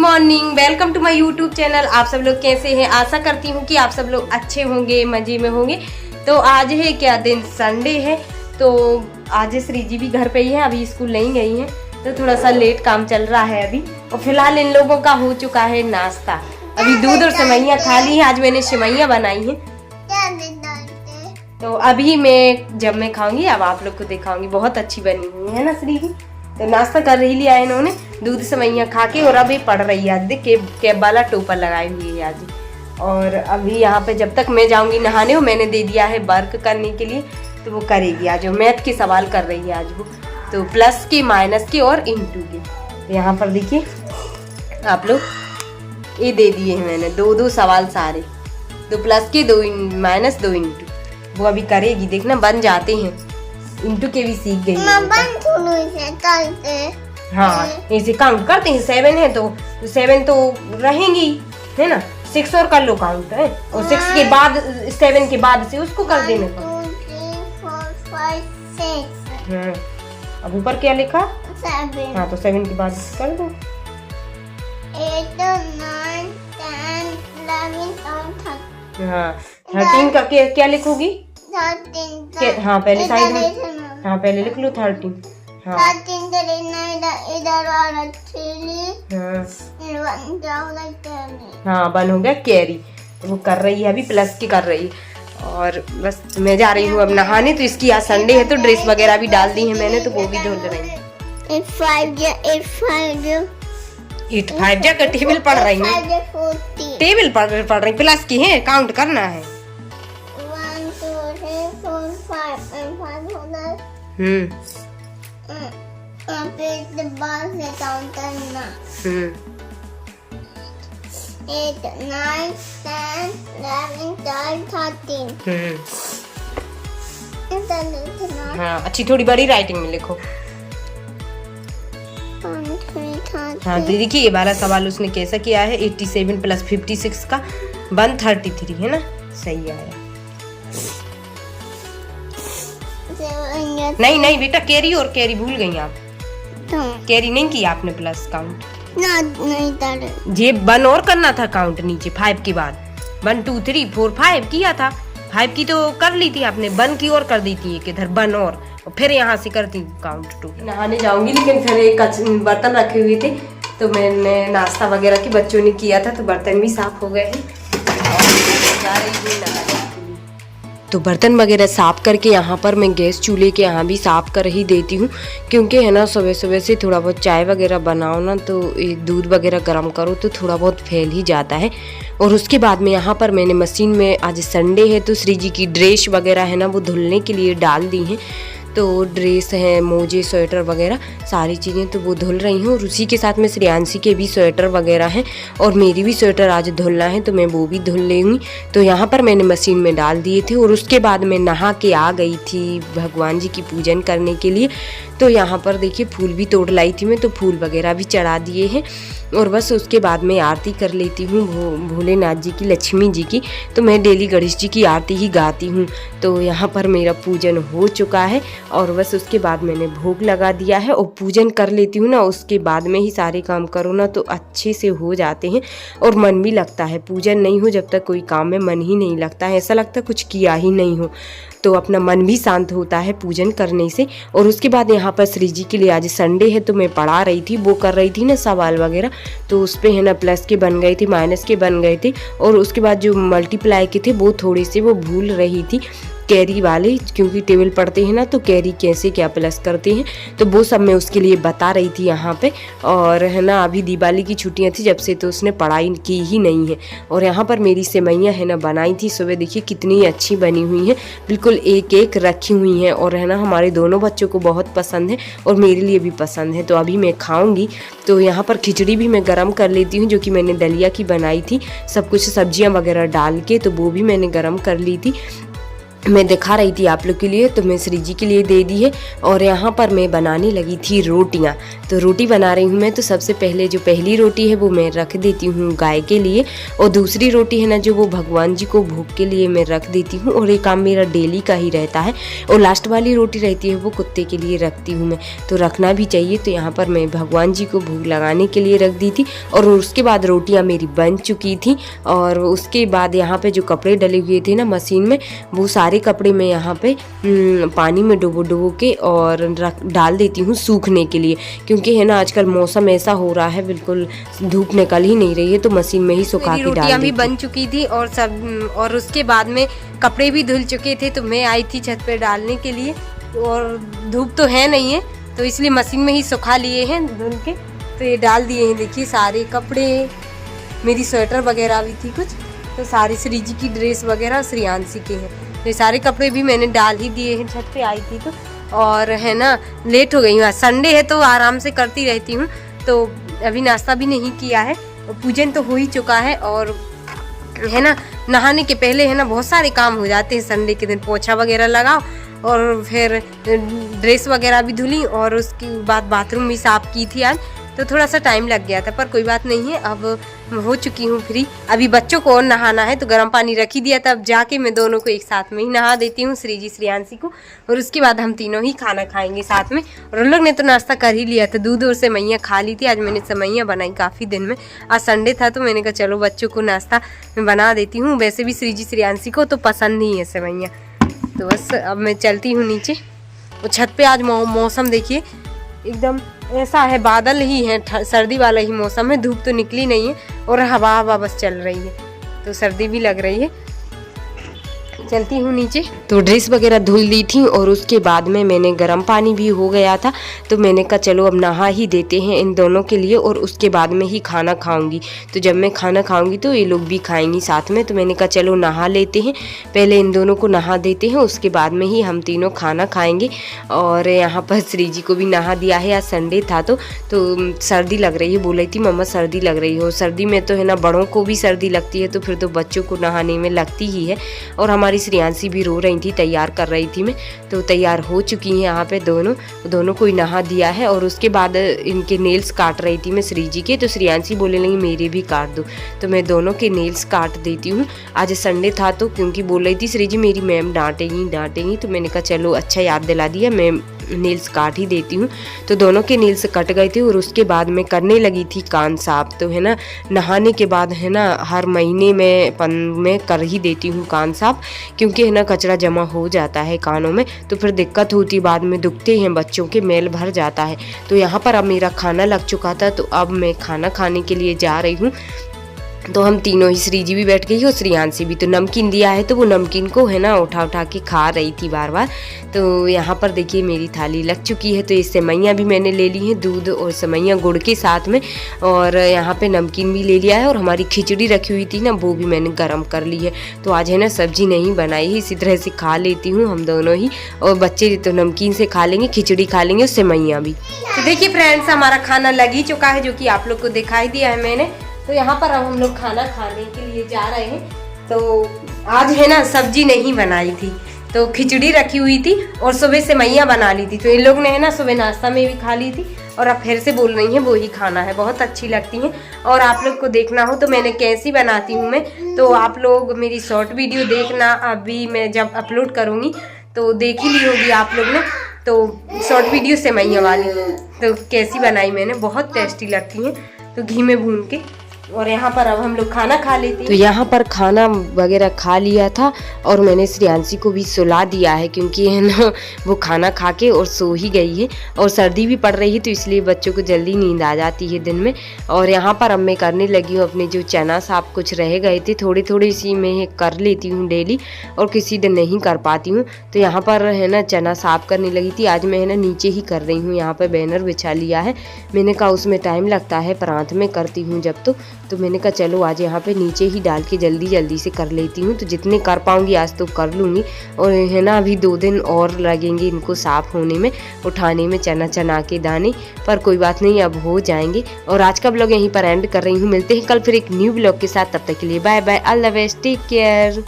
Morning, welcome to my YouTube channel. आप सब लोग कैसे हैं? आशा करती हूँ कि आप सब लोग अच्छे होंगे, मजे में होंगे। तो आज है क्या दिन, संडे है। तो आज श्रीजी भी घर पे ही है, अभी स्कूल नहीं गई है, तो थोड़ा सा लेट काम चल रहा है अभी। और फिलहाल इन लोगों का हो चुका है नाश्ता। अभी दूध और सेवइयाँ खा ली है। आज मैंने सेवइयाँ बनाई हैं, तो अभी जब मैं खाऊंगी अब आप लोग को दिखाऊंगी। बहुत अच्छी बनी हुई है ना श्रीजी। तो नाश्ता कर ही लिया है इन्होंने, दूध सेवइयाँ खा के। और अभी पढ़ रही है, देख कैब वाला टोपर लगाई हुई है आज। और अभी यहाँ पे जब तक मैं जाऊंगी नहाने, वो मैंने दे दिया है वर्क करने के लिए, तो वो करेगी आज। वो मैथ के सवाल कर रही है आज वो, तो प्लस के, माइनस के और इंटू के। तो यहाँ पर देखिए आप लोग, ये दे दिए हैं मैंने दो सवाल सारे, 2 प्लस के, 2 माइनस, 2 इंटू। वो अभी करेगी, देखना बन जाते हैं। इंटू के भी सीख गई है। हाँ, ऐसे काउंट करते हैं। 7 है तो 7 तो रहेंगी, है ना। 6 और कर लो काउंट है, और 6 के बाद 7 के बाद से उसको कर देने का। 1 2 3 4 5 6। हाँ, अब ऊपर क्या लिखा? 7। हाँ, तो 7 के बाद कर दो। 8 9 10 11 12 हाँ, 13 का क्या लिखोगी? 13। हाँ, पहले साइड में, हाँ पहले लिख लो 13। हाँ 13 इधर वाला 3। हाँ, बन हो गया कैरी। तो वो कर रही है अभी, प्लस की कर रही है। और बस मैं जा रही हूँ अब नहाने। तो इसकी आज संडे है, तो ड्रेस वगैरह भी डाल दी है मैंने, तो वो भी धुल रही है। 8 5 जा का टेबल पढ़ रही है, टेबल पढ़ रही, प्लस की है, काउंट करना है। 1 2 3 4 5 and 5 होना। फिर बाद से काउंट करना। 8 9 10 11 12 13। हाँ, अच्छी थोड़ी बड़ी राइटिंग में लिखो। हाँ, देखिए ये वाला सवाल उसने कैसा किया है। 87 प्लस 56 का 133 है ना, सही आया। नहीं बेटा, कैरी और कैरी भूल गई आप। कैरी नहीं किया आपने प्लस काउंट। नहीं ये 1 और करना था काउंट नीचे 5 के बाद। 1 2 3 4 5 किया था। 5 की तो कर ली थी आपने, 1 की और कर दी थी एक इधर 1 और फिर यहाँ से करती काउंट 2। नहाने जाऊंगी, लेकिन फिर एक बर्तन रखे हुए थे, तो मैंने नाश्ता वगैरह की बच्चों ने किया था, तो बर्तन भी साफ हो गए हैं। और जा रही हूँ नहाने। तो बर्तन वगैरह साफ़ करके यहाँ पर मैं गैस चूल्हे के यहाँ भी साफ़ कर ही देती हूँ, क्योंकि है ना सुबह सुबह से थोड़ा बहुत चाय वगैरह बनाओ ना, तो दूध वगैरह गर्म करो तो थोड़ा बहुत फैल ही जाता है। और उसके बाद में यहाँ पर मैंने मशीन में, आज संडे है तो श्रीजी की ड्रेस वगैरह है ना वो धुलने के लिए डाल दी हैं। तो ड्रेस है, मोजे, स्वेटर वगैरह सारी चीज़ें तो वो धुल रही हैं। और उसी के साथ में श्रेयांशी के भी स्वेटर वगैरह हैं, और मेरी भी स्वेटर आज धुलना है, तो मैं वो भी धुल लेंगी। तो यहाँ पर मैंने मशीन में डाल दिए थे। और उसके बाद मैं नहा के आ गई थी भगवान जी की पूजन करने के लिए। तो यहाँ पर देखिए फूल भी तोड़ लाई थी मैं, तो फूल वगैरह भी चढ़ा दिए हैं। और बस उसके बाद मैं आरती कर लेती हूँ भोलेनाथ जी की, लक्ष्मी जी की। तो मैं डेली गणेश जी की आरती ही गाती हूँ। तो यहाँ पर मेरा पूजन हो चुका है, और बस उसके बाद मैंने भोग लगा दिया है। और पूजन कर लेती हूँ ना, उसके बाद में ही सारे काम करो ना तो अच्छे से हो जाते हैं, और मन भी लगता है। पूजन नहीं हो जब तक कोई काम में मन ही नहीं लगता है, ऐसा लगता है कुछ किया ही नहीं हो। तो अपना मन भी शांत होता है पूजन करने से। और उसके बाद यहाँ पर श्रीजी के लिए, आज संडे है तो मैं पढ़ा रही थी, वो कर रही थी ना सवाल वगैरह, तो उस पर है ना प्लस के बन गए थे, माइनस के बन गए थे। और उसके बाद जो मल्टीप्लाई के थे वो थोड़े से वो भूल रही थी, कैरी वाले, क्योंकि टेबल पढ़ते हैं ना तो कैरी कैसे क्या प्लस करते हैं, तो वो सब मैं उसके लिए बता रही थी यहाँ पे। और है ना अभी दिवाली की छुट्टियाँ थी जब से, तो उसने पढ़ाई की ही नहीं है। और यहाँ पर मेरी सेवइयाँ है ना बनाई थी सुबह, देखिए कितनी अच्छी बनी हुई हैं, बिल्कुल एक एक रखी हुई हैं। और है ना हमारे दोनों बच्चों को बहुत पसंद है, और मेरे लिए भी पसंद है, तो अभी मैं खाऊँगी। तो यहाँ पर खिचड़ी भी मैं गर्म कर लेती हूँ, जो कि मैंने दलिया की बनाई थी, सब कुछ सब्जियाँ वगैरह डाल के, तो वो भी मैंने गर्म कर ली थी। मैं दिखा रही थी आप लोग के लिए, तो मैं श्री जी के लिए दे दी है। और यहाँ पर मैं बनाने लगी थी रोटियाँ। तो रोटी बना रही हूँ मैं। तो सबसे पहले जो पहली रोटी है वो मैं रख देती हूँ गाय के लिए, और दूसरी रोटी है ना जो वो भगवान जी को भोग के लिए मैं रख देती हूँ, और ये काम मेरा डेली का ही रहता है। और लास्ट वाली रोटी रहती है वो कुत्ते के लिए रखती हूँ मैं, तो रखना भी चाहिए। तो यहाँ पर मैं भगवान जी को भोग लगाने के लिए रख दी थी, और उसके बाद रोटियाँ मेरी बन चुकी थी। और उसके बाद यहाँ पे जो कपड़े डले हुए थे ना मशीन में, वो सारे कपड़े मैं यहाँ पे पानी में डुबो के और डाल देती हूँ सूखने के लिए, क्योंकि है ना आजकल मौसम ऐसा हो रहा है, बिल्कुल धूप निकल ही नहीं रही है, तो मशीन में ही सुखा के डाल देती हूँ। रोटियाँ भी बन चुकी थी और उसके बाद में कपड़े भी धुल चुके थे, तो मैं आई थी छत पे डालने के लिए, और धूप तो है नहीं है, तो इसलिए मशीन में ही सुखा लिए हैं धुल के, तो ये डाल दिए हैं। देखिए सारे कपड़े, मेरी स्वेटर वगैरह भी थी कुछ, तो सारी श्री जी की ड्रेस वगैरह श्रेयांशी के हैं, तो ये सारे कपड़े भी मैंने डाल ही दिए हैं। छत पे आई थी तो, और है ना लेट हो गई हूँ, आज संडे है तो आराम से करती रहती हूँ। तो अभी नाश्ता भी नहीं किया है, पूजन तो हो ही चुका है, और है ना नहाने के पहले है ना बहुत सारे काम हो जाते हैं संडे के दिन। पोछा वगैरह लगाओ, और फिर ड्रेस वगैरह भी धुली, और उसके बाद बाथरूम भी साफ़ की थी आज, तो थोड़ा सा टाइम लग गया था, पर कोई बात नहीं है, अब हो चुकी हूँ फ्री। अभी बच्चों को और नहाना है, तो गर्म पानी रख ही दिया था, अब जाके मैं दोनों को एक साथ में ही नहा देती हूँ, श्री जी श्रेयांशी को, और उसके बाद हम तीनों ही खाना खाएंगे साथ में। और उन लोग ने तो नाश्ता कर ही लिया था, दूध और सेवइयाँ खा ली थी। आज मैंने सेवइयाँ बनाई काफ़ी दिन में, आज संडे था तो मैंने कहा चलो बच्चों को नाश्ता मैं बना देती हूँ। वैसे भी श्री जी श्रेयांशी को तो पसंद ही है सेवइयाँ। तो बस अब मैं चलती हूँ नीचे। और छत पे आज मौसम देखिए एकदम ऐसा है, बादल ही है, सर्दी वाला ही मौसम है, धूप तो निकली नहीं है, और हवा बस चल रही है, तो सर्दी भी लग रही है। चलती हूँ नीचे। तो ड्रेस वगैरह धुल ली थी, और उसके बाद में मैंने गर्म पानी भी हो गया था, तो मैंने कहा चलो अब नहा ही देते हैं इन दोनों के लिए, और उसके बाद में ही खाना खाऊंगी। तो जब मैं खाना खाऊंगी तो ये लोग भी खाएंगी साथ में, तो मैंने कहा चलो नहा लेते हैं, पहले इन दोनों को नहा देते हैं, उसके बाद में ही हम तीनों खाना खाएंगे। और यहाँ पर श्री जी को भी नहा दिया है, आज संडे था तो सर्दी लग रही है, बोल रही थी मम्मा सर्दी लग रही हो। सर्दी में तो है ना बड़ों को भी सर्दी लगती है, तो फिर तो बच्चों को नहाने में लगती ही है। और हमारी श्रेयांशी भी रो रही थी, तैयार कर रही थी मैं, तो तैयार हो चुकी हैं यहाँ पे दोनों को ही नहा दिया है। और उसके बाद इनके नेल्स काट रही थी मैं श्री जी के, तो श्रेयांशी बोलने लगी मेरे भी काट दो, तो मैं दोनों के नेल्स काट देती हूँ। आज संडे था तो, क्योंकि बोल रही थी श्री जी मेरी मैम डांटेगी, तो मैंने कहा चलो अच्छा याद दिला दिया, मैं नेल्स काट ही देती हूँ। तो दोनों के नेल्स कट गए थे, और उसके बाद मैं करने लगी थी कान साफ। तो है ना नहाने के बाद है ना हर महीने में कर ही देती हूँ कान साफ, क्योंकि है ना कचरा जमा हो जाता है कानों में, तो फिर दिक्कत होती, बाद में दुखते हैं बच्चों के, मैल भर जाता है। तो यहाँ पर अब मेरा खाना लग चुका था, तो अब मैं खाना खाने के लिए जा रही हूँ। तो हम तीनों ही, श्री जी भी बैठ गई और श्रेयांशी भी। तो नमकीन दिया है, तो वो नमकीन को है ना उठा के खा रही थी बार बार। तो यहाँ पर देखिए मेरी थाली लग चुकी है। तो ये सेवइयाँ भी मैंने ले ली हैं, दूध और सेवइयाँ गुड़ के साथ में, और यहाँ पे नमकीन भी ले लिया है। और हमारी खिचड़ी रखी हुई थी ना, वो भी मैंने गर्म कर ली है। तो आज है ना सब्जी नहीं बनाई है, इसी तरह से खा लेती हूँ हम दोनों ही, और बच्चे तो नमकीन से खा लेंगे, खिचड़ी खा लेंगे और सेवइयाँ भी। तो देखिए फ्रेंड्स, हमारा खाना लग ही चुका है, जो कि आप लोग को दिखाई दिया है मैंने। तो यहाँ पर अब हम लोग खाना खाने के लिए जा रहे हैं। तो आज है ना सब्जी नहीं बनाई थी, तो खिचड़ी रखी हुई थी, और सुबह सेवइयाँ बना ली थी। तो इन लोग ने है ना सुबह नाश्ता में भी खा ली थी, और अब फिर से बोल रही हैं वो ही खाना है, बहुत अच्छी लगती हैं। और आप लोग को देखना हो तो मैंने कैसी बनाती हूँ मैं, तो आप लोग मेरी शॉर्ट वीडियो देखना, अभी मैं जब अपलोड करूँगी तो देख ही ली होगी आप लोग ने। तो शॉर्ट वीडियो सेवइयाँ वाली, तो कैसी बनाई मैंने, बहुत टेस्टी लगती हैं, तो घी में भून के। और यहाँ पर अब हम लोग खाना खा लेते हैं। तो यहाँ पर खाना वगैरह खा लिया था, और मैंने श्रेयांशी को भी सुला दिया है, क्योंकि है ना वो खाना खा के और सो ही गई है, और सर्दी भी पड़ रही है, तो इसलिए बच्चों को जल्दी नींद आ जाती है दिन में। और यहाँ पर अब मैं करने लगी हूँ अपने जो चना साफ कुछ रह गए थे, थोड़ी सी मैं कर लेती हूँ डेली, और किसी दिन नहीं कर पाती हूँ। तो यहाँ पर है ना चना साफ करने लगी थी। आज मैं है ना नीचे ही कर रही हूँ, यहाँ पर बैनर बिछा लिया है। मैंने कहा उसमें टाइम लगता है, प्रांत में करती हूँ जब, तो मैंने कहा चलो आज यहाँ पे नीचे ही डाल के जल्दी से कर लेती हूँ। तो जितने कर पाऊँगी आज तो कर लूँगी, और है ना अभी 2 दिन और लगेंगे इनको साफ़ होने में, उठाने में चना के दाने, पर कोई बात नहीं, अब हो जाएंगे। और आज का ब्लॉग यहीं पर एंड कर रही हूँ। मिलते हैं कल फिर एक न्यू ब्लॉग के साथ, तब तक के लिए bye bye, all the best, take care.